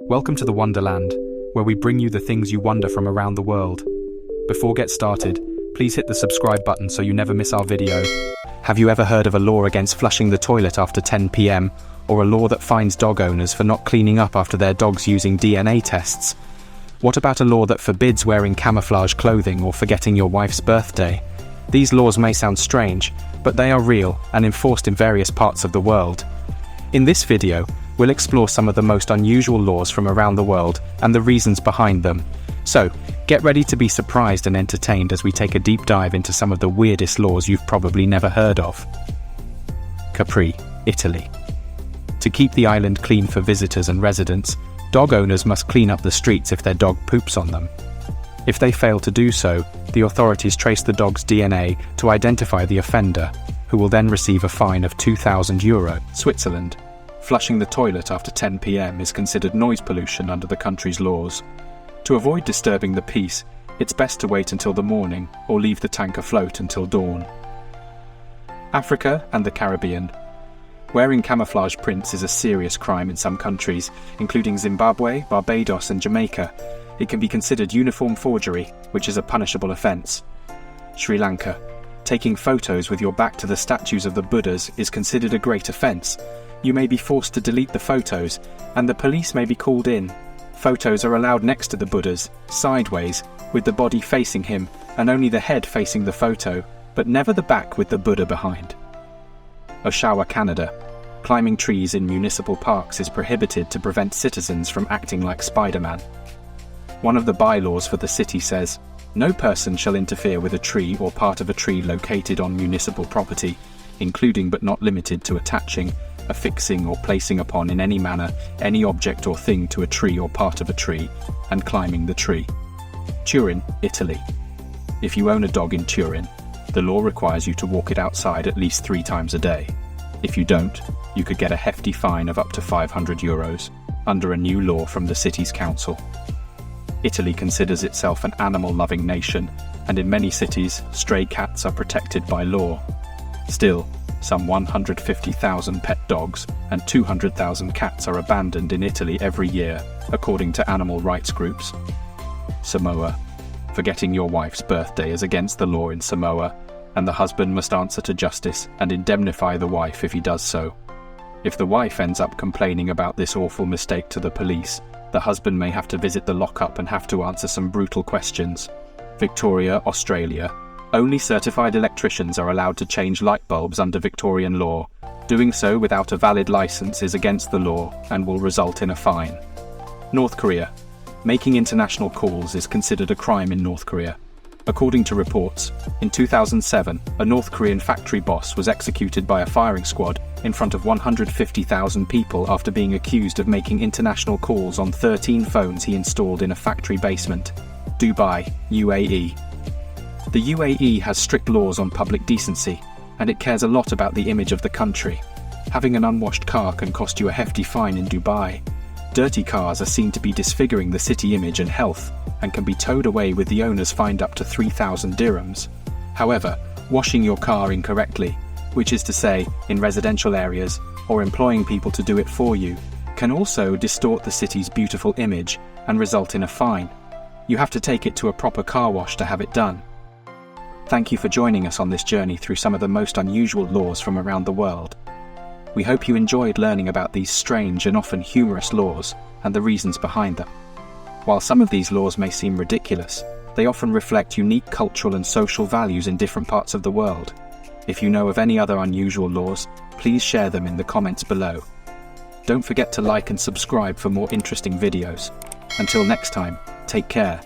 Welcome to the Wonderland, where we bring you the things you wonder from around the world. Before get started, please hit the subscribe button so you never miss our video. Have you ever heard of a law against flushing the toilet after 10 p.m, or a law that fines dog owners for not cleaning up after their dogs using DNA tests? What about a law that forbids wearing camouflage clothing or forgetting your wife's birthday? These laws may sound strange, but they are real and enforced in various parts of the world. In this video, we'll explore some of the most unusual laws from around the world and the reasons behind them. So, get ready to be surprised and entertained as we take a deep dive into some of the weirdest laws you've probably never heard of. Capri, Italy. To keep the island clean for visitors and residents, dog owners must clean up the streets if their dog poops on them. If they fail to do so, the authorities trace the dog's DNA to identify the offender, who will then receive a fine of €2,000. Switzerland. Flushing the toilet after 10 p.m. is considered noise pollution under the country's laws. To avoid disturbing the peace, it's best to wait until the morning or leave the tank afloat until dawn. Africa and the Caribbean. Wearing camouflage prints is a serious crime in some countries, including Zimbabwe, Barbados and Jamaica. It can be considered uniform forgery, which is a punishable offence. Sri Lanka. Taking photos with your back to the statues of the Buddhas is considered a great offence. You may be forced to delete the photos, and the police may be called in. Photos are allowed next to the Buddhas, sideways, with the body facing him, and only the head facing the photo, but never the back with the Buddha behind. Oshawa, Canada. Climbing trees in municipal parks is prohibited to prevent citizens from acting like Spider-Man. One of the bylaws for the city says, "No person shall interfere with a tree or part of a tree located on municipal property, including but not limited to attaching, affixing or placing upon in any manner any object or thing to a tree or part of a tree, and climbing the tree." Turin, Italy. If you own a dog in Turin, the law requires you to walk it outside at least 3 times a day. If you don't, you could get a hefty fine of up to €500 under a new law from the city's council. Italy considers itself an animal-loving nation, and in many cities, stray cats are protected by law. Still, some 150,000 pet dogs and 200,000 cats are abandoned in Italy every year, according to animal rights groups. Samoa. Forgetting your wife's birthday is against the law in Samoa, and the husband must answer to justice and indemnify the wife if he does so. If the wife ends up complaining about this awful mistake to the police, the husband may have to visit the lockup and have to answer some brutal questions. Victoria, Australia. Only certified electricians are allowed to change light bulbs under Victorian law. Doing so without a valid license is against the law and will result in a fine. North Korea. Making international calls is considered a crime in North Korea. According to reports, in 2007, a North Korean factory boss was executed by a firing squad in front of 150,000 people after being accused of making international calls on 13 phones he installed in a factory basement. Dubai, UAE. The UAE has strict laws on public decency, and it cares a lot about the image of the country. Having an unwashed car can cost you a hefty fine in Dubai. Dirty cars are seen to be disfiguring the city image and health, and can be towed away with the owners fined up to 3,000 dirhams. However, washing your car incorrectly, which is to say, in residential areas, or employing people to do it for you, can also distort the city's beautiful image and result in a fine. You have to take it to a proper car wash to have it done. Thank you for joining us on this journey through some of the most unusual laws from around the world. We hope you enjoyed learning about these strange and often humorous laws and the reasons behind them. While some of these laws may seem ridiculous, they often reflect unique cultural and social values in different parts of the world. If you know of any other unusual laws, please share them in the comments below. Don't forget to like and subscribe for more interesting videos. Until next time, take care